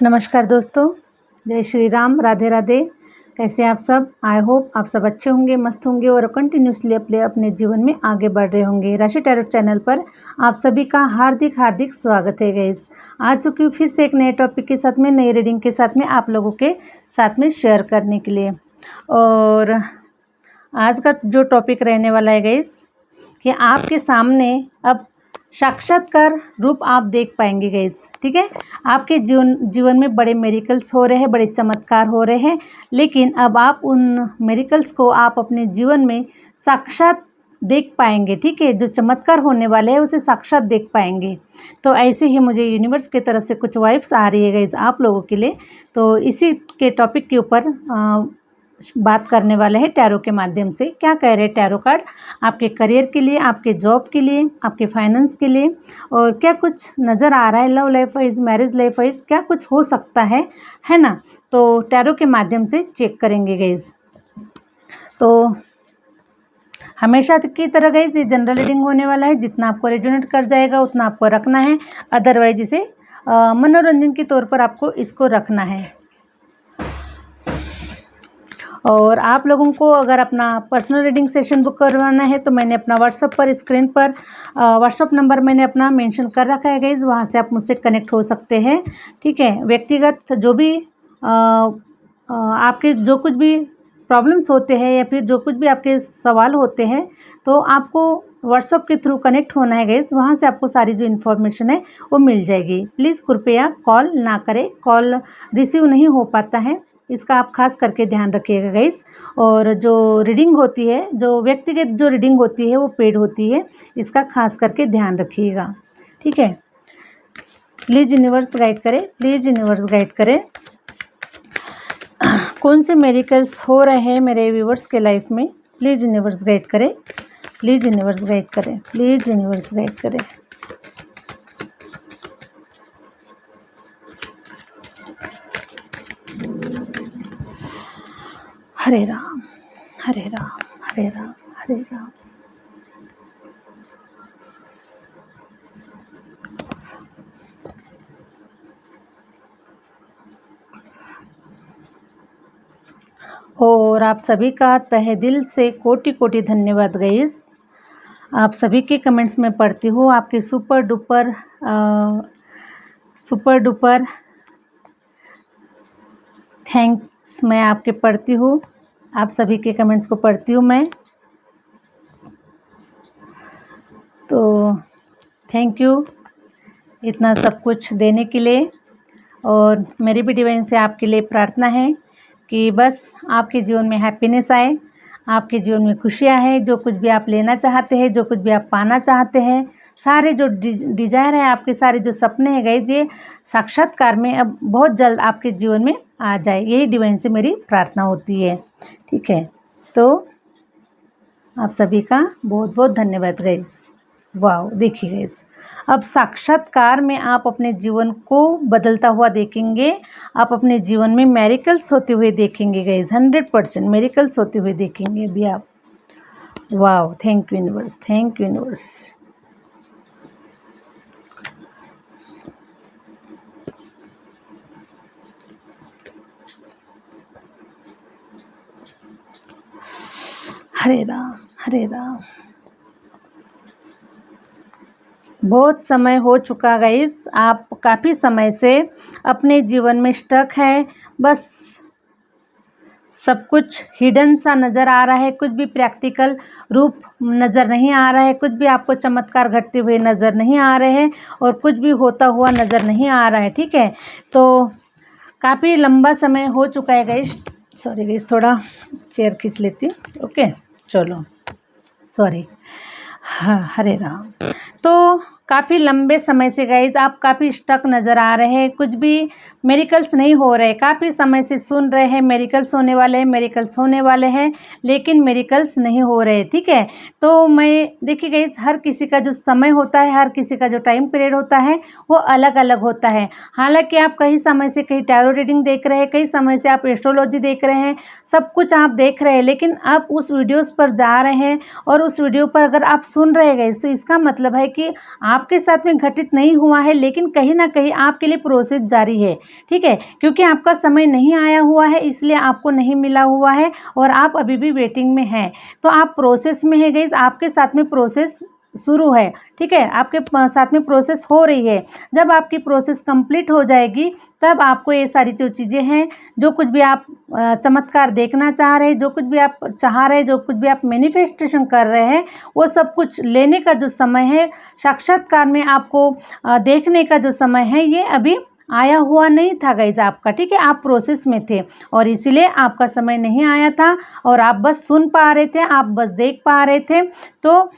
नमस्कार दोस्तों, जय श्री राम, राधे राधे। कैसे आप सब? आई होप आप सब अच्छे होंगे, मस्त होंगे और कंटिन्यूसली अपने जीवन में आगे बढ़ रहे होंगे। राशि टैरो चैनल पर आप सभी का हार्दिक हार्दिक स्वागत है गाइस। आ चुकी हूँ फिर से एक नए टॉपिक के साथ में, नई रीडिंग के साथ में आप लोगों के साथ में शेयर करने के लिए। और आज का जो टॉपिक रहने वाला है गाइस कि आपके सामने अब साक्षात्कार रूप आप देख पाएंगे गाइस। ठीक है, आपके जीवन में बड़े मेरिकल्स हो रहे हैं, बड़े चमत्कार हो रहे हैं, लेकिन अब आप उन मेरिकल्स को आप अपने जीवन में साक्षात देख पाएंगे। ठीक है, जो चमत्कार होने वाले हैं उसे साक्षात देख पाएंगे। तो ऐसे ही मुझे यूनिवर्स की तरफ से कुछ वाइब्स आ रही है गाइस आप लोगों के लिए। तो इसी के टॉपिक के ऊपर बात करने वाले हैं टैरो के माध्यम से। क्या कह रहे हैं टैरो कार्ड आपके करियर के लिए, आपके जॉब के लिए, आपके फाइनेंस के लिए, और क्या कुछ नज़र आ रहा है love life wise, marriage life wise, क्या कुछ हो सकता है ना। तो टैरो के माध्यम से चेक करेंगे गाइज। तो हमेशा की तरह गाइज ये जनरल रीडिंग होने वाला है, जितना आपको रेजोनेट कर जाएगा उतना आपको रखना है, अदरवाइज इसे मनोरंजन के तौर पर आपको इसको रखना है। और आप लोगों को अगर अपना पर्सनल रीडिंग सेशन बुक करवाना है तो मैंने अपना व्हाट्सएप पर स्क्रीन पर व्हाट्सएप नंबर मैंने अपना मेंशन कर रखा है गाइज, वहाँ से आप मुझसे कनेक्ट हो सकते हैं। ठीक है, व्यक्तिगत जो भी आपके जो कुछ भी प्रॉब्लम्स होते हैं या फिर जो कुछ भी आपके सवाल होते हैं तो आपको व्हाट्सएप के थ्रू कनेक्ट होना है गाइज, वहाँ से आपको सारी जो इन्फॉर्मेशन है वो मिल जाएगी। प्लीज़ कृपया कॉल ना करें, कॉल रिसीव नहीं हो पाता है, इसका आप खास करके ध्यान रखिएगा गाइस। और जो रीडिंग होती है, जो व्यक्तिगत जो रीडिंग होती है वो पेड होती है, इसका खास करके ध्यान रखिएगा। ठीक है, प्लीज़ यूनिवर्स गाइड करें, प्लीज़ यूनिवर्स गाइड करें। कौन से मेरिकल्स हो रहे हैं मेरे व्यूवर्स के लाइफ में, प्लीज़ यूनिवर्स गाइड करें, प्लीज़ यूनिवर्स गाइड करें, प्लीज़ यूनिवर्स गाइड करें। हरे राम हरे राम हरे राम हरे राम। और आप सभी का तहे दिल से कोटि कोटि धन्यवाद गाइस। आप सभी के कमेंट्स में पढ़ती हूँ, आपके सुपर डुपर थैंक्स मैं आपके पढ़ती हूँ, आप सभी के कमेंट्स को पढ़ती हूँ मैं। तो थैंक यू इतना सब कुछ देने के लिए। और मेरी भी डिवाइन से आपके लिए प्रार्थना है कि बस आपके जीवन में हैप्पीनेस आए, आपके जीवन में खुशियाँ हैं, जो कुछ भी आप लेना चाहते हैं, जो कुछ भी आप पाना चाहते हैं, सारे जो डिजायर है आपके, सारे जो सपने हैं गाइस, ये साक्षात्कार में अब बहुत जल्द आपके जीवन में आ जाए, यही डिवाइन से मेरी प्रार्थना होती है। ठीक है, तो आप सभी का बहुत बहुत धन्यवाद गाइस। वाह, देखिए गाइस, अब साक्षात्कार में आप अपने जीवन को बदलता हुआ देखेंगे, आप अपने जीवन में मेरिकल्स होते हुए देखेंगे गाइस, 100% मेरिकल्स होते हुए देखेंगे अभी आप। वाह, thank you universe, thank you universe. Hare Ram Hare Ram. बहुत समय हो चुका गाइस, आप काफ़ी समय से अपने जीवन में स्टक है, बस सब कुछ हिडन सा नज़र आ रहा है, कुछ भी प्रैक्टिकल रूप नज़र नहीं आ रहा है, कुछ भी आपको चमत्कार घटते हुए नज़र नहीं आ रहे हैं और कुछ भी होता हुआ नज़र नहीं आ रहा है। ठीक है, तो काफ़ी लंबा समय हो चुका है गाइस। सॉरी गाइस, थोड़ा चेयर खींच लेती हूँ। ओके, चलो, सॉरी। हाँ, हरे राम। तो काफ़ी लंबे समय से गाइज आप काफ़ी स्टक नज़र आ रहे हैं, कुछ भी मेरिकल्स नहीं हो रहे, काफ़ी समय से सुन रहे हैं मेरिकल्स होने वाले हैं, मेरिकल्स होने वाले हैं, लेकिन मेरिकल्स नहीं हो रहे। ठीक है, तो मैं देखिए गाइज, हर किसी का जो समय होता है, हर किसी का जो टाइम पीरियड होता है वो अलग अलग होता है। हालांकि आप कई समय से कहीं टैरो रीडिंग देख रहे हैं, कई समय से आप एस्ट्रोलॉजी देख रहे हैं, सब कुछ आप देख रहे हैं, लेकिन आप उस वीडियोज़ पर जा रहे हैं और उस वीडियो पर अगर आप सुन रहे गए तो इसका मतलब है कि आपके साथ में घटित नहीं हुआ है, लेकिन कहीं ना कहीं आपके लिए प्रोसेस जारी है, ठीक है, क्योंकि आपका समय नहीं आया हुआ है इसलिए आपको नहीं मिला हुआ है और आप अभी भी वेटिंग में हैं। तो आप प्रोसेस में है गाइस, आपके साथ में प्रोसेस शुरू है, ठीक है, आपके साथ में प्रोसेस हो रही है। जब आपकी प्रोसेस कंप्लीट हो जाएगी तब आपको ये सारी जो चीज़ें हैं, जो कुछ भी आप चमत्कार देखना चाह रहे हैं, जो कुछ भी आप चाह रहे हैं, जो कुछ भी आप मैनिफेस्टेशन कर रहे हैं, वो सब कुछ लेने का जो समय है, साक्षात्कार में आपको देखने का जो समय है, ये अभी आया हुआ नहीं था गाइज आपका, ठीक है, आप प्रोसेस में थे और इसीलिए आपका समय नहीं आया था और आप बस सुन पा रहे थे, आप बस देख पा रहे थे। तो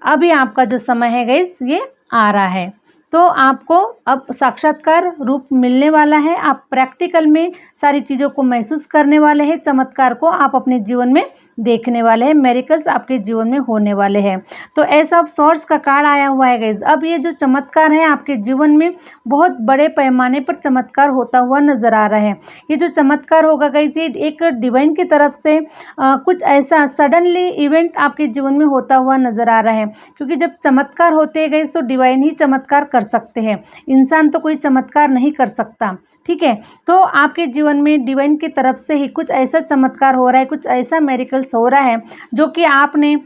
अभी आपका जो समय है गाइज ये आ रहा है, तो आपको अब साक्षात्कार रूप मिलने वाला है। आप प्रैक्टिकल में सारी चीज़ों को महसूस करने वाले हैं, चमत्कार को आप अपने जीवन में देखने वाले हैं, मेरिकल्स आपके जीवन में होने वाले हैं। तो ऐसा सोर्स का कार्ड आया हुआ है गाइज। अब ये जो चमत्कार है आपके जीवन में बहुत बड़े पैमाने पर चमत्कार होता हुआ नज़र आ रहा है। ये जो चमत्कार होगा गाइज, ये एक डिवाइन की तरफ से कुछ ऐसा सडनली इवेंट आपके जीवन में होता हुआ नज़र आ रहा है, क्योंकि जब चमत्कार होते हैं गाइज तो डिवाइन ही चमत्कार कर सकते हैं, इंसान तो कोई चमत्कार नहीं कर सकता, ठीक है। तो आपके जीवन में डिवाइन की तरफ से ही कुछ ऐसा चमत्कार हो रहा है, कुछ ऐसा मेरिकल्स हो रहा है जो कि आपने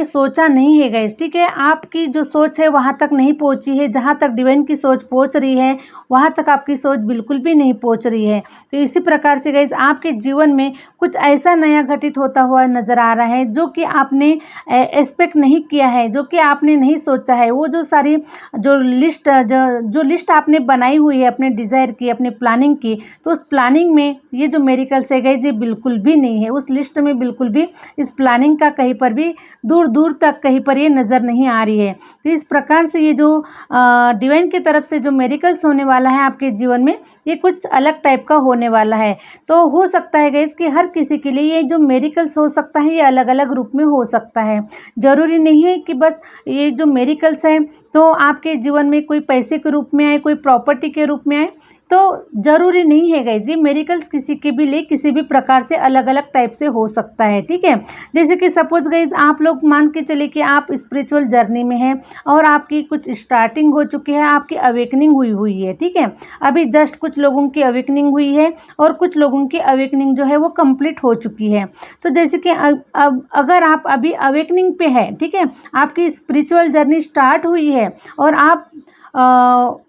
सोचा नहीं है गाइस, ठीक है। आपकी जो सोच है वहाँ तक नहीं पहुँची है, जहाँ तक डिवाइन की सोच पहुँच रही है वहाँ तक आपकी सोच बिल्कुल भी नहीं पहुँच रही है। तो इसी प्रकार से गाइस आपके जीवन में कुछ ऐसा नया घटित होता हुआ नज़र आ रहा है जो कि आपने एक्सपेक्ट नहीं किया है, जो कि आपने नहीं सोचा है। वो जो सारी जो लिस्ट आपने बनाई हुई है अपने डिज़ायर की, अपने प्लानिंग की, तो उस प्लानिंग में ये जो मेरिकल्स है गाइस ये बिल्कुल भी नहीं है, उस लिस्ट में बिल्कुल भी इस प्लानिंग का कहीं पर भी दूर दूर तक कहीं पर ये नज़र नहीं आ रही है। तो इस प्रकार से ये जो डिवाइन की तरफ से जो मेरिकल्स होने वाला है आपके जीवन में, ये कुछ अलग टाइप का होने वाला है। तो हो सकता है गाइस कि हर किसी के लिए ये जो मेरिकल्स हो सकता है ये अलग अलग रूप में हो सकता है। ज़रूरी नहीं है कि बस ये जो मेरिकल्स हैं तो आपके जीवन में कोई पैसे के रूप में आए, कोई प्रॉपर्टी के रूप में आए, तो ज़रूरी नहीं है गाइस। ये मेरिकल्स किसी के भी लिए किसी भी प्रकार से अलग अलग टाइप से हो सकता है, ठीक है। जैसे कि सपोज गाइस आप लोग मान के चलिए कि आप स्पिरिचुअल जर्नी में हैं और आपकी कुछ स्टार्टिंग हो चुकी है, आपकी अवेकनिंग हुई है, ठीक है। अभी जस्ट कुछ लोगों की अवेकनिंग हुई है और कुछ लोगों की अवेकनिंग जो है वो कंप्लीट हो चुकी है। तो जैसे कि अब अगर आप अभी अवेकनिंग पे है, ठीक है, आपकी स्पिरिचुअल जर्नी स्टार्ट हुई है और आप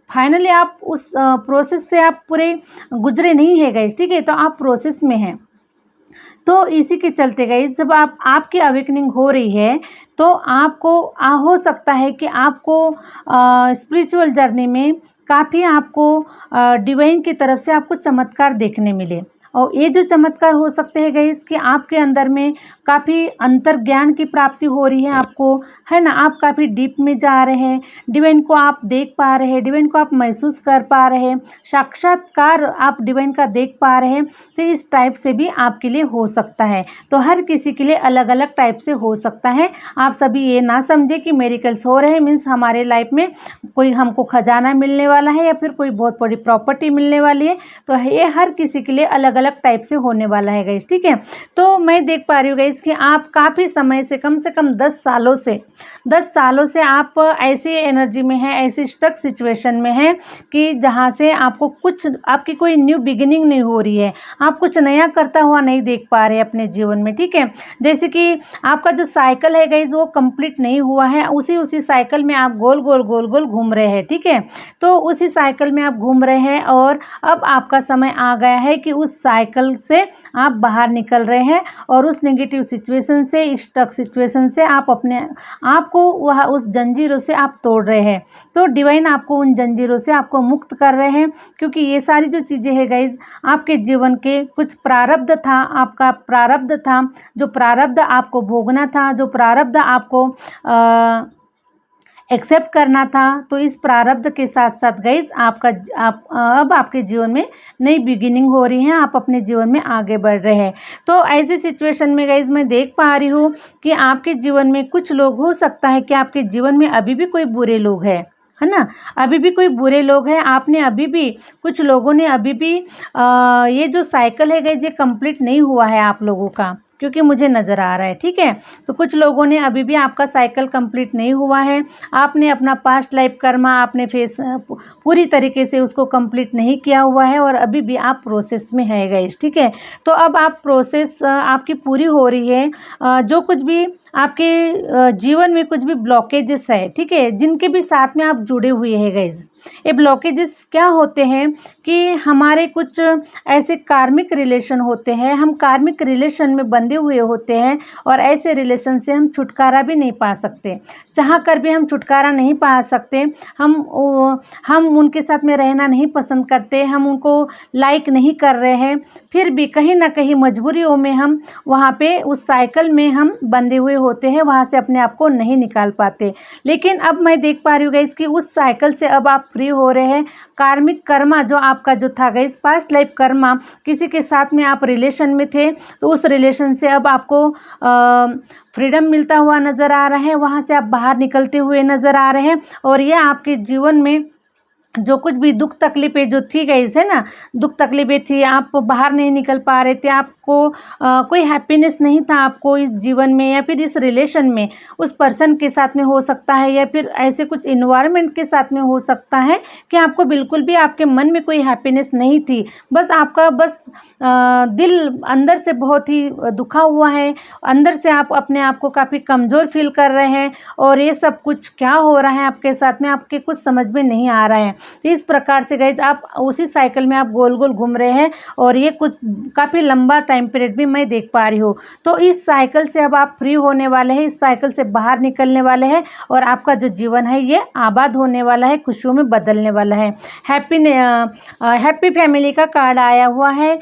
फाइनली आप उस प्रोसेस से आप पूरे गुजरे नहीं है गाइस, ठीक है, तो आप प्रोसेस में हैं। तो इसी के चलते गाइस जब आपकी अवेकनिंग हो रही है तो आपको हो सकता है कि आपको स्पिरिचुअल जर्नी में काफ़ी आपको डिवाइन की तरफ से आपको चमत्कार देखने मिले। और ये जो चमत्कार हो सकते हैं गाइस कि आपके अंदर में काफ़ी अंतर्ज्ञान की प्राप्ति हो रही है आपको, है ना, आप काफ़ी डीप में जा रहे हैं, डिवाइन को आप देख पा रहे हैं, डिवाइन को आप महसूस कर पा रहे हैं, साक्षात्कार आप डिवाइन का देख पा रहे हैं। तो इस टाइप से भी आपके लिए हो सकता है। तो हर किसी के लिए अलग अलग टाइप से हो सकता है। आप सभी ये ना समझे कि मेरिकल्स हो रहे हैं मीन्स हमारे लाइफ में कोई हमको खजाना मिलने वाला है या फिर कोई बहुत बड़ी प्रॉपर्टी मिलने वाली है। तो ये हर किसी के लिए अलग अलग टाइप से होने वाला है गाइस, ठीक है। तो मैं देख पा रही हूँ गाइस कि आप काफ़ी समय से कम 10 सालों से आप ऐसी एनर्जी में हैं, ऐसी स्टक सिचुएशन में हैं कि जहाँ से आपको कुछ आपकी कोई न्यू बिगिनिंग नहीं हो रही है, आप कुछ नया करता हुआ नहीं देख पा रहे अपने जीवन में, ठीक है। जैसे कि आपका जो साइकिल है गाइस वो कंप्लीट नहीं हुआ है, उसी साइकिल में आप गोल गोल घूम रहे हैं, ठीक है। तो उसी साइकिल में आप घूम रहे हैं और अब आपका समय आ गया है कि उस साइकिल से आप बाहर निकल रहे हैं और उस नेगेटिव सिचुएशन से, स्टक सिचुएशन से आप अपने आप को वह उस जंजीरों से आप तोड़ रहे हैं। तो डिवाइन आपको उन जंजीरों से आपको मुक्त कर रहे हैं, क्योंकि ये सारी जो चीज़ें हैं गाइज आपके जीवन के कुछ प्रारब्ध था, आपका प्रारब्ध था, जो प्रारब्ध आपको भोगना था, जो प्रारब्ध आपको एक्सेप्ट करना था। तो इस प्रारब्ध के साथ साथ गाइज अब आपके जीवन में नई बिगिनिंग हो रही है, आप अपने जीवन में आगे बढ़ रहे हैं। तो ऐसी सिचुएशन में गाइज मैं देख पा रही हूँ कि आपके जीवन में कुछ लोग, हो सकता है कि आपके जीवन में अभी भी कोई बुरे लोग हैं, है ना, अभी भी कोई बुरे लोग हैं। आपने अभी भी, कुछ लोगों ने अभी भी ये जो साइकिल है गाइज ये कंप्लीट नहीं हुआ है आप लोगों का, क्योंकि मुझे नज़र आ रहा है, ठीक है। तो कुछ लोगों ने अभी भी आपका साइकिल कंप्लीट नहीं हुआ है, आपने अपना पास्ट लाइफ कर्मा आपने फेस पूरी तरीके से उसको कंप्लीट नहीं किया हुआ है और अभी भी आप प्रोसेस में है गाइस, ठीक है। तो अब आप प्रोसेस आपकी पूरी हो रही है। जो कुछ भी आपके जीवन में कुछ भी ब्लॉकेजेस है, ठीक है, जिनके भी साथ में आप जुड़े हुए हैं गाइस, ये ब्लॉकेजेस क्या होते हैं कि हमारे कुछ ऐसे कार्मिक रिलेशन होते हैं, हम कार्मिक रिलेशन में बंधे हुए होते हैं और ऐसे रिलेशन से हम छुटकारा भी नहीं पा सकते, चाह कर भी हम छुटकारा नहीं पा सकते। हम उनके साथ में रहना नहीं पसंद करते, हम उनको लाइक नहीं कर रहे हैं, फिर भी कहीं ना कहीं मजबूरियों में हम वहाँ पे उस साइकिल में हम बंधे हुए होते हैं, वहाँ से अपने आप को नहीं निकाल पाते। लेकिन अब मैं देख पा रही हूँ गाइस कि उस साइकिल से अब आप फ्री हो रहे हैं। कार्मिक कर्मा जो आपका जो था गाइस, पास्ट लाइफ कर्मा, किसी के साथ में आप रिलेशन में थे तो उस रिलेशन से अब आपको फ्रीडम मिलता हुआ नज़र आ रहा है, वहाँ से आप बाहर निकलते हुए नज़र आ रहे हैं और ये आपके जीवन में जो कुछ भी दुख तकलीफ़ें जो थी गाइस, है ना, दुख तकलीफ़ें थी, आप बाहर नहीं निकल पा रहे थे, आपको कोई हैप्पीनेस नहीं था आपको इस जीवन में या फिर इस रिलेशन में, उस पर्सन के साथ में हो सकता है या फिर ऐसे कुछ इन्वायरमेंट के साथ में हो सकता है कि आपको बिल्कुल भी आपके मन में कोई हैप्पीनेस नहीं थी, बस आपका दिल अंदर से बहुत ही दुखा हुआ है, अंदर से आप अपने आप को काफ़ी कमज़ोर फील कर रहे हैं और ये सब कुछ क्या हो रहा है आपके साथ में, आपके कुछ समझ में नहीं आ रहा है। तो इस प्रकार से गाइज आप उसी साइकिल में आप गोल गोल घूम रहे हैं और ये कुछ काफ़ी लंबा टाइम पीरियड भी मैं देख पा रही हूँ। तो इस साइकिल से अब आप फ्री होने वाले हैं, इस साइकिल से बाहर निकलने वाले हैं और आपका जो जीवन है ये आबाद होने वाला है, खुशियों में बदलने वाला है। हैप्पी फैमिली का कार्ड आया हुआ है,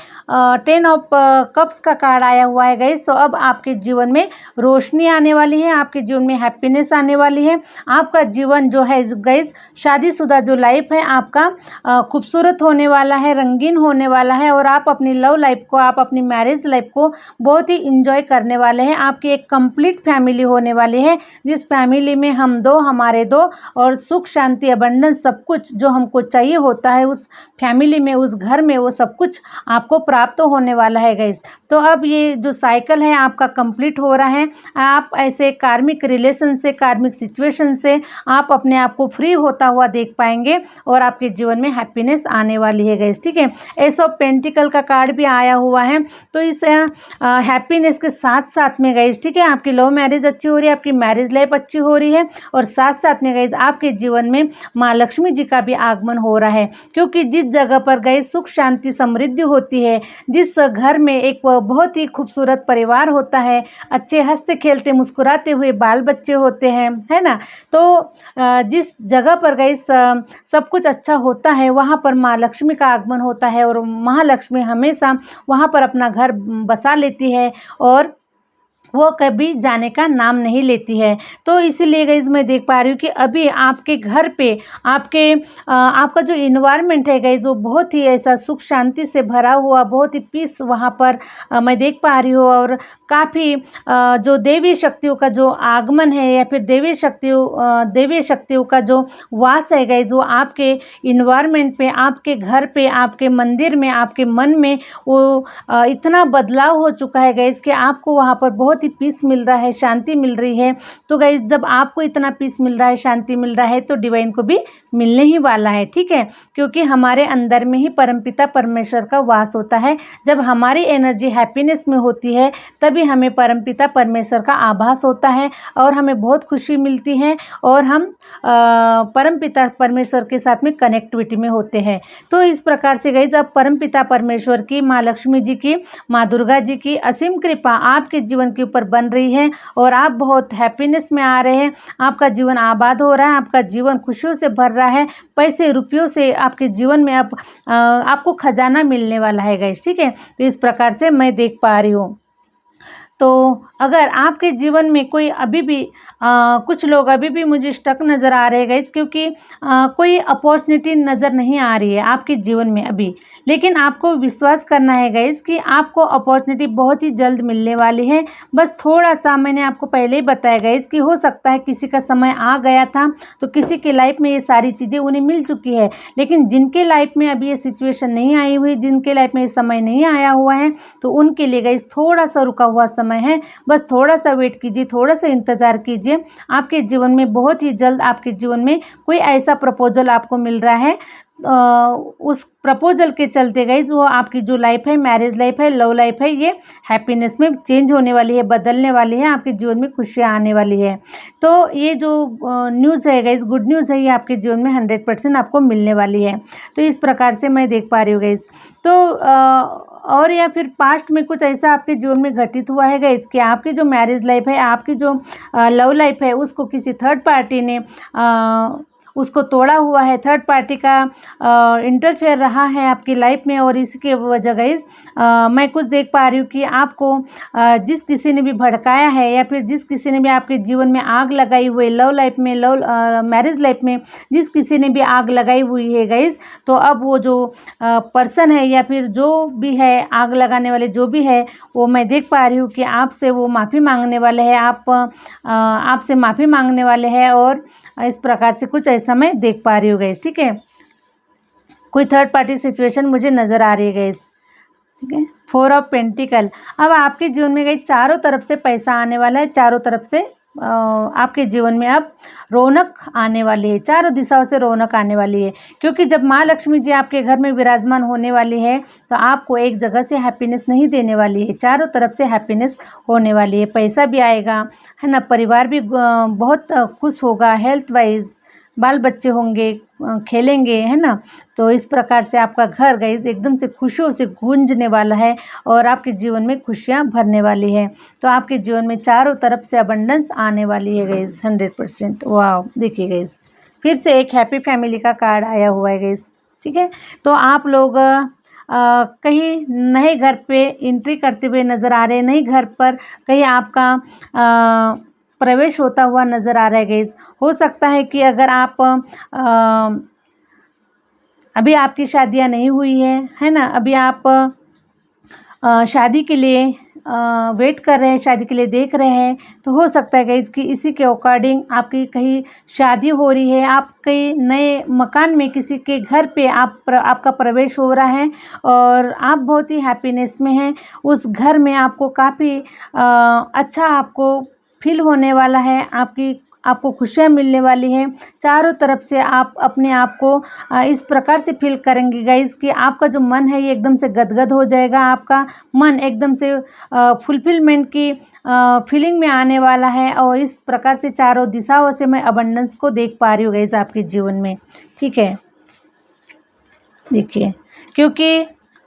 10 ऑफ कप्स का कार्ड आया हुआ है गाइज। तो अब आपके जीवन में रोशनी आने वाली है, आपके जीवन में हैप्पीनेस आने वाली है, आपका जीवन जो है गाइज, शादीशुदा जो लाइफ है आपका खूबसूरत होने वाला है, रंगीन होने वाला है और आप अपनी लव लाइफ को, आप अपनी मैरिज लाइफ को बहुत ही इंजॉय करने वाले हैं। आपकी एक कंप्लीट फैमिली होने वाली है, जिस फैमिली में हम दो, हमारे दो और सुख शांति अबंडेंस सब कुछ जो हमको चाहिए होता है उस फैमिली में, उस घर में, वो सब कुछ आपको प्राप्त होने वाला है गाइस। तो अब ये जो साइकिल है आपका कंप्लीट हो रहा है, आप ऐसे कार्मिक रिलेशन से, कार्मिक सिचुएशन से आप अपने आप को फ्री होता हुआ देख पाएंगे और आपके जीवन में हैप्पीनेस आने वाली है गाइस, ठीक है। एस ऑफ पेंटिकल का कार्ड भी आया हुआ है। तो इस हैप्पीनेस के साथ साथ में गाइस, ठीक है, आपकी लव मैरिज अच्छी हो रही है, आपकी मैरिज लाइफ अच्छी हो रही है और साथ साथ में गाइस आपके जीवन में माँ लक्ष्मी जी का भी आगमन हो रहा है, क्योंकि जिस जगह पर गाइस सुख शांति समृद्धि होती है, जिस घर में एक बहुत ही खूबसूरत परिवार होता है, अच्छे हंसते खेलते मुस्कुराते हुए बाल बच्चे होते हैं, है ना, तो जिस जगह पर गाइस सब कुछ अच्छा होता है वहाँ पर माँ लक्ष्मी का आगमन होता है और महालक्ष्मी हमेशा वहाँ पर अपना घर बसा लेती है और वो कभी जाने का नाम नहीं लेती है। तो इसीलिए गाइस मैं देख पा रही हूँ कि अभी आपके घर पे आपका जो इन्वायरमेंट है गाइस, वो बहुत ही ऐसा सुख शांति से भरा हुआ, बहुत ही पीस वहाँ पर मैं देख पा रही हूँ और काफ़ी जो देवी शक्तियों का जो आगमन है या फिर देवी शक्तियों का जो वास है गाइस, वो आपके इन्वायरमेंट पे, आपके घर पे, आपके मंदिर में, आपके मन में वो इतना बदलाव हो चुका है गाइस कि आपको वहाँ पर बहुत ही पीस मिल रहा है, शांति मिल रही है। तो गाइस जब आपको इतना पीस मिल रहा है, शांति मिल रहा है, तो डिवाइन को भी मिलने ही वाला है, ठीक है, क्योंकि हमारे अंदर में ही परमपिता परमेश्वर का वास होता है। जब हमारी एनर्जी हैप्पीनेस में होती है तभी हमें परमपिता परमेश्वर का आभास होता है और हमें बहुत खुशी मिलती है और हम परमपिता परमेश्वर के साथ में कनेक्टिविटी में होते हैं। तो इस प्रकार से गाइस अब परमपिता परमेश्वर की, माँ लक्ष्मी जी की, माँ दुर्गा जी की असीम कृपा आपके जीवन के ऊपर बन रही है और आप बहुत हैप्पीनेस में आ रहे हैं, आपका जीवन आबाद हो रहा है, आपका जीवन खुशियों से भर रहा है, पैसे रुपयों से आपके जीवन में अब आपको खजाना मिलने वाला है गाइस, ठीक है। तो इस प्रकार से मैं देख पा रही हूँ। तो अगर आपके जीवन में कोई अभी भी कुछ लोग अभी भी मुझे स्टक नज़र आ रहे हैं गाइस, क्योंकि कोई अपॉर्चुनिटी नज़र नहीं आ रही है आपके जीवन में अभी, लेकिन आपको विश्वास करना है गाइस कि आपको अपॉर्चुनिटी बहुत ही जल्द मिलने वाली है। बस थोड़ा सा मैंने आपको पहले ही बताया गाइस कि हो सकता है किसी का समय आ गया था तो किसी के लाइफ में ये सारी चीज़ें उन्हें मिल चुकी है, लेकिन जिनके लाइफ में अभी ये सिचुएशन नहीं आई हुई, जिनके लाइफ में ये समय नहीं आया हुआ है, तो उनके लिए गाइस थोड़ा सा रुका हुआ समय समय है, बस थोड़ा सा वेट कीजिए, थोड़ा सा इंतज़ार कीजिए। आपके जीवन में बहुत ही जल्द आपके जीवन में कोई ऐसा प्रपोजल आपको मिल रहा है, उस प्रपोजल के चलते गाइज वो आपकी जो लाइफ है, मैरिज लाइफ है, लव लाइफ है, ये हैप्पीनेस में चेंज होने वाली है, बदलने वाली है, आपके जीवन में खुशियाँ आने वाली है। तो ये जो न्यूज़ है गाइज, गुड न्यूज़ है, ये आपके जीवन में 100% आपको मिलने वाली है। तो इस प्रकार से मैं देख पा रही हूँ गाइज। तो और या फिर पास्ट में कुछ ऐसा आपके जीवन में घटित हुआ है गाइज कि आपकी जो मैरिज लाइफ है, आपकी जो लव लाइफ है, उसको किसी थर्ड पार्टी ने उसको तोड़ा हुआ है, थर्ड पार्टी का इंटरफेयर रहा है आपकी लाइफ में। और इसके वजह गाइज मैं कुछ देख पा रही हूँ कि आपको जिस किसी ने भी भड़काया है या फिर जिस किसी ने भी आपके जीवन में आग लगाई हुई, लव लाइफ में, मैरिज लाइफ में जिस किसी ने भी आग लगाई हुई है गाइज, तो अब वो जो पर्सन है या फिर जो भी है आग लगाने वाले जो भी है, वो मैं देख पा रही हूँ कि आपसे वो माफ़ी मांगने वाले हैं, आपसे माफ़ी मांगने वाले हैं। और इस प्रकार से कुछ ऐसा मैं देख पा रही हूँ गाइस, ठीक है। कोई थर्ड पार्टी सिचुएशन मुझे नज़र आ रही है गाइस, ठीक है। 4 ऑफ पेंटिकल, अब आपके जीवन में गाइस चारों तरफ से पैसा आने वाला है, चारों तरफ से आपके जीवन में अब रौनक आने वाली है, चारों दिशाओं से रौनक आने वाली है। क्योंकि जब माँ लक्ष्मी जी आपके घर में विराजमान होने वाली है, तो आपको एक जगह से हैप्पीनेस नहीं देने वाली है, चारों तरफ से हैप्पीनेस होने वाली है। पैसा भी आएगा, है ना, परिवार भी बहुत खुश होगा, हेल्थ वाइज बाल बच्चे होंगे, खेलेंगे, है ना। तो इस प्रकार से आपका घर गाइस एकदम से खुशियों से गूंजने वाला है और आपके जीवन में खुशियाँ भरने वाली है। तो आपके जीवन में चारों तरफ से अबंडेंस आने वाली है गाइस, 100%। वाह, देखिए गाइस फिर से एक हैप्पी फैमिली का कार्ड आया हुआ है गाइस, ठीक है। तो आप लोग कहीं नए घर पे एंट्री करते हुए नज़र आ रहे हैं, नए घर पर कहीं आपका प्रवेश होता हुआ नज़र आ रहा है गाइस। हो सकता है कि अगर आप अभी आपकी शादियां नहीं हुई है ना, अभी आप शादी के लिए वेट कर रहे हैं, शादी के लिए देख रहे हैं, तो हो सकता है गाइस कि इसी के अकॉर्डिंग आपकी कहीं शादी हो रही है, आप कहीं नए मकान में किसी के घर पे आपका प्रवेश हो रहा है और आप बहुत ही हैप्पीनेस में हैं। उस घर में आपको काफ़ी अच्छा आपको फील होने वाला है, आपको खुशियाँ मिलने वाली हैं। चारों तरफ से आप अपने आप को इस प्रकार से फील करेंगे गाइस कि आपका जो मन है ये एकदम से गदगद हो जाएगा, आपका मन एकदम से फुलफिलमेंट की फीलिंग में आने वाला है। और इस प्रकार से चारों दिशाओं से मैं अबंडेंस को देख पा रही हूँ गाइस आपके जीवन में, ठीक है। देखिए, क्योंकि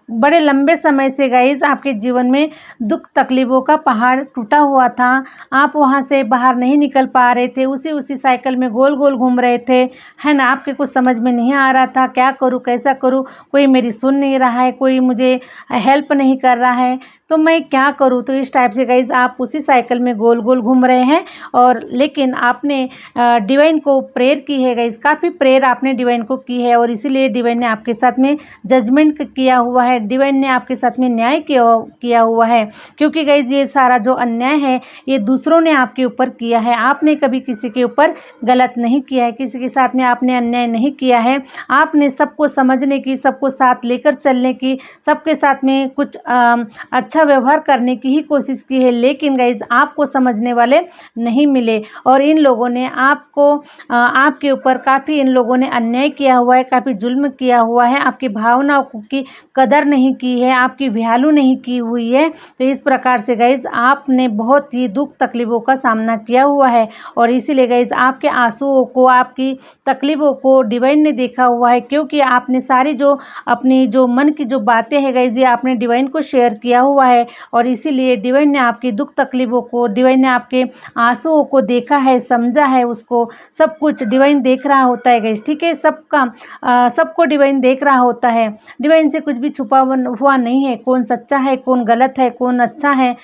बड़े लंबे समय से गाइस आपके जीवन में दुख तकलीफ़ों का पहाड़ टूटा हुआ था, आप वहाँ से बाहर नहीं निकल पा रहे थे, उसी साइकिल में गोल गोल घूम रहे थे, है ना। आपके कुछ समझ में नहीं आ रहा था, क्या करूँ, कैसा करूँ, कोई मेरी सुन नहीं रहा है, कोई मुझे हेल्प नहीं कर रहा है, तो मैं क्या करूँ। तो इस टाइप से गाइस आप उसी साइकिल में गोल गोल घूम रहे हैं। और लेकिन आपने डिवाइन को प्रेयर की है गाइस, काफ़ी प्रेयर आपने डिवाइन को की है और इसीलिए डिवाइन ने आपके साथ में जजमेंट किया हुआ है, डिवाइन ने आपके साथ में न्याय किया हुआ है। क्योंकि गाइस ये सारा जो अन्याय है ये दूसरों ने आपके ऊपर किया है, आपने कभी किसी के ऊपर गलत नहीं किया है, किसी के साथ में आपने अन्याय नहीं किया है। आपने सबको समझने की, सबको साथ लेकर चलने की, सबके साथ में कुछ अच्छा व्यवहार करने की ही कोशिश की है। लेकिन गाइस आपको समझने वाले नहीं मिले और इन लोगों ने आपके ऊपर काफ़ी इन लोगों ने अन्याय किया हुआ है, काफ़ी जुल्म किया हुआ है, आपकी भावनाओं की कदर नहीं की है, आपकी वैल्यू नहीं की हुई है। तो इस प्रकार से गाइस आपने बहुत ही दुख तकलीफ़ों का सामना किया हुआ है और इसीलिए गाइस आपके आंसुओं को, आपकी तकलीफ़ों को डिवाइन ने देखा हुआ है। क्योंकि आपने सारी जो अपनी जो मन की जो बातें हैं गाइस ये आपने डिवाइन को शेयर किया हुआ है और इसीलिए डिवाइन ने आपकी दुख तकलीफ़ों को, डिवाइन ने आपके आंसुओं को देखा है, समझा है, उसको सब कुछ डिवाइन देख रहा होता है गाइस, ठीक है। सबको डिवाइन देख रहा होता है, डिवाइन से कुछ भी छुपा हुआ नहीं है, कौन सच्चा है, कौन गलत है, कौन अच्छा है,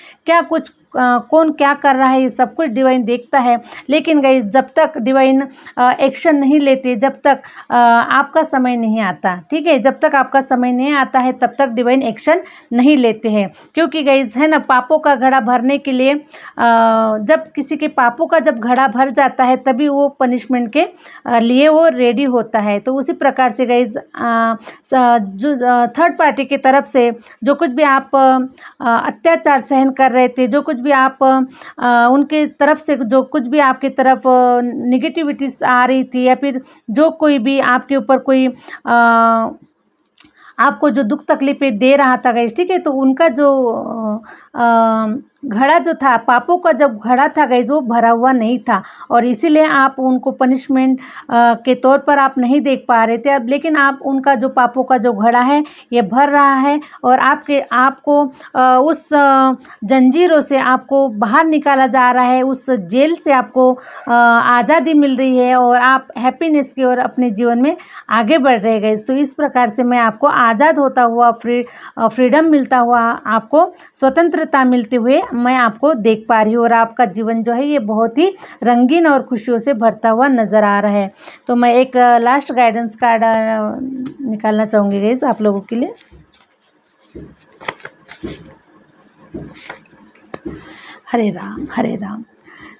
कौन क्या कर रहा है, ये सब कुछ डिवाइन देखता है। लेकिन गाइस जब तक डिवाइन एक्शन नहीं लेते, जब तक आपका समय नहीं आता, ठीक है, जब तक आपका समय नहीं आता है तब तक डिवाइन एक्शन नहीं लेते हैं। क्योंकि गाइस है ना, पापों का घड़ा भरने के लिए जब किसी के पापों का जब घड़ा भर जाता है तभी वो पनिशमेंट के लिए वो रेडी होता है। तो उसी प्रकार से गाइस जो थर्ड पार्टी की तरफ से जो कुछ भी आप अत्याचार सहन कर रहे थे, जो कुछ कुछ भी आप उनके तरफ से जो कुछ भी आपकी तरफ नेगेटिविटीज़ आ रही थी, या फिर जो कोई भी आपके ऊपर कोई आपको जो दुख तकलीफ़ें दे रहा था गाइस, ठीक है, तो उनका जो घड़ा जो था, पापों का जब घड़ा था गाइस, वो भरा हुआ नहीं था, और इसीलिए आप उनको पनिशमेंट के तौर पर आप नहीं देख पा रहे थे अब, लेकिन आप उनका जो पापों का जो घड़ा है ये भर रहा है, और आपको उस जंजीरों से आपको बाहर निकाला जा रहा है, उस जेल से आपको आज़ादी मिल रही है, और आप हैप्पीनेस की ओर अपने जीवन में आगे बढ़ रहे गए। तो इस प्रकार से मैं आपको आज़ाद होता हुआ, फ्रीडम मिलता हुआ, आपको स्वतंत्रता मिलते हुए मैं आपको देख पा रही हूँ, और आपका जीवन जो है ये बहुत ही रंगीन और खुशियों से भरता हुआ नज़र आ रहा है। तो मैं एक लास्ट गाइडेंस कार्ड निकालना चाहूँगी गाइस आप लोगों के लिए। हरे राम हरे राम।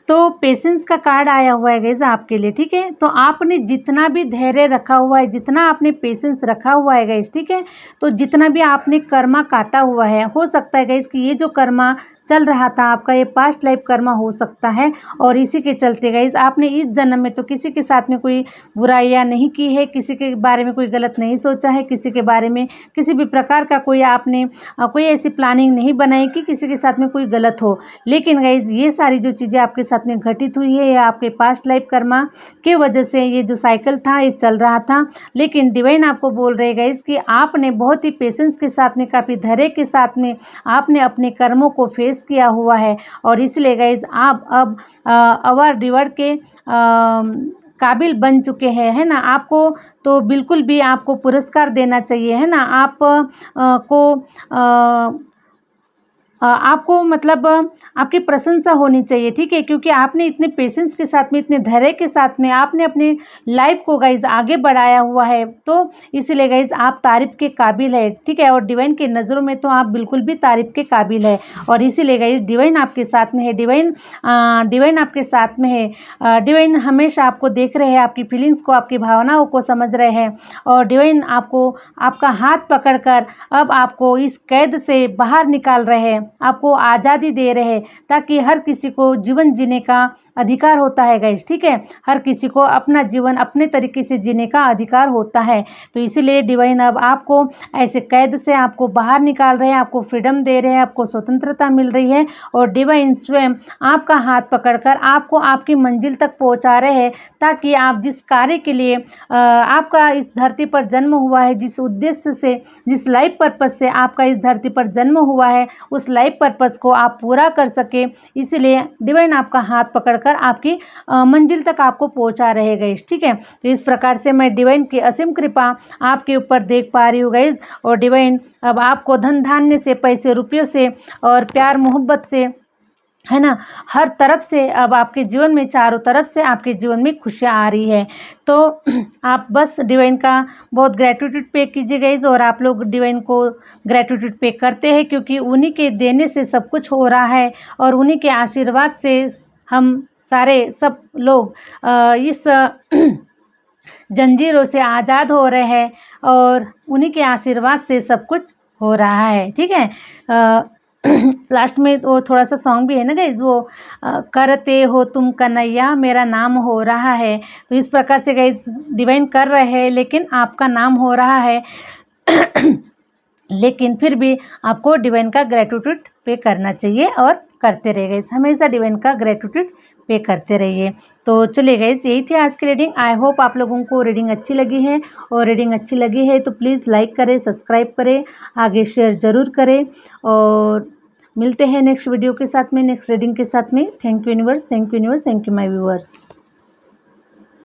तो पेशेंस का कार्ड आया हुआ है गाइस आपके लिए, ठीक है। तो आपने जितना भी धैर्य रखा हुआ है, जितना आपने पेशेंस रखा हुआ है गाइस, ठीक है, तो जितना भी आपने कर्मा काटा हुआ है, हो सकता है गाइस कि ये जो कर्मा चल रहा था आपका, ये पास्ट लाइफ कर्मा हो सकता है, और इसी के चलते गाइस आपने इस जन्म में तो किसी के साथ में कोई बुराइयां नहीं की है, किसी के बारे में कोई गलत नहीं सोचा है, किसी के बारे में किसी भी प्रकार का कोई आपने कोई ऐसी प्लानिंग नहीं बनाई कि किसी के साथ में कोई गलत हो। लेकिन गाइस ये सारी जो चीज़ें आपके साथ में घटित हुई है, ये आपके पास्ट लाइफ कर्मा के वजह से ये जो साइकिल था ये चल रहा था। लेकिन डिवाइन आपको बोल रहे गाइस कि आपने बहुत ही पेशेंस के साथ में, काफ़ी धैर्य के साथ में आपने अपने कर्मों को फेस किया हुआ है, और इसलिए गाइस आप अब अवार्ड रिवॉर्ड के काबिल बन चुके हैं, है ना। आपको तो बिल्कुल भी आपको पुरस्कार देना चाहिए, है ना। आपको मतलब आपकी प्रशंसा होनी चाहिए, ठीक है, क्योंकि आपने इतने पेशेंस के साथ में, इतने धैर्य के साथ में आपने अपने लाइफ को गाइज आगे बढ़ाया हुआ है, तो इसलिए गाइज आप तारीफ़ के काबिल है, ठीक है। और डिवाइन की नज़रों में तो आप बिल्कुल भी तारीफ़ के काबिल है, और इसीलिए गाइज डिवाइन आपके साथ में है, डिवाइन आपके साथ में है। डिवाइन हमेशा आपको देख रहे हैं, आपकी फीलिंग्स को, आपकी भावनाओं को समझ रहे हैं, और डिवाइन आपको आपका हाथ पकड़कर अब आपको इस कैद से बाहर निकाल रहे हैं, आपको आज़ादी दे रहे हैं, ताकि हर किसी को जीवन जीने का अधिकार होता है गाइस, ठीक है। हर किसी को अपना जीवन अपने तरीके से जीने का अधिकार होता है। तो इसीलिए डिवाइन अब आपको ऐसे कैद से आपको बाहर निकाल रहे हैं, आपको फ्रीडम दे रहे हैं, आपको स्वतंत्रता मिल रही है, और डिवाइन स्वयं आपका हाथ पकड़कर आपको आपकी मंजिल तक पहुंचा रहे हैं, ताकि आप जिस कार्य के लिए आपका इस धरती पर जन्म हुआ है, जिस उद्देश्य से, जिस लाइफ पर्पज से आपका इस धरती पर जन्म हुआ है, उस लाइफ पर्पज को आप पूरा कर सके। इसलिए डिवाइन आपका हाथ पकड़कर आपकी मंजिल तक आपको पहुंचा रहे गाइस, ठीक है। तो इस प्रकार से मैं डिवाइन की असीम कृपा आपके ऊपर देख पा रही हूँ गाइस, और डिवाइन अब आपको धन धान्य से, पैसे रुपयों से, और प्यार मोहब्बत से, है ना, हर तरफ से अब आपके जीवन में, चारों तरफ से आपके जीवन में खुशियाँ आ रही है। तो आप बस डिवाइन का बहुत ग्रेटिट्यूड पे कीजिए गाइस, और आप लोग डिवाइन को ग्रेटिट्यूड पे करते हैं, क्योंकि उन्हीं के देने से सब कुछ हो रहा है, और उन्हीं के आशीर्वाद से हम सारे सब लोग इस जंजीरों से आज़ाद हो रहे हैं, और उन्हीं के आशीर्वाद से सब कुछ हो रहा है, ठीक है। लास्ट में वो थोड़ा सा सॉन्ग भी है ना गाइस, वो करते हो तुम कन्हैया मेरा नाम हो रहा है। तो इस प्रकार से गाइस डिवाइन कर रहे हैं, लेकिन आपका नाम हो रहा है लेकिन फिर भी आपको डिवाइन का ग्रेटिट्यूड पे करना चाहिए, और करते रहिए गाइस, हमेशा डिवाइन का ग्रेटिट्यूड पे करते रहिए। तो चलिए गाइस, यही थी आज की रीडिंग। आई होप आप लोगों को रीडिंग अच्छी लगी है, और रीडिंग अच्छी लगी है तो प्लीज़ लाइक करें, सब्सक्राइब करें, आगे शेयर ज़रूर करें, और मिलते हैं नेक्स्ट वीडियो के साथ में, नेक्स्ट रीडिंग के साथ में। Thank you universe, thank you universe, thank you my viewers.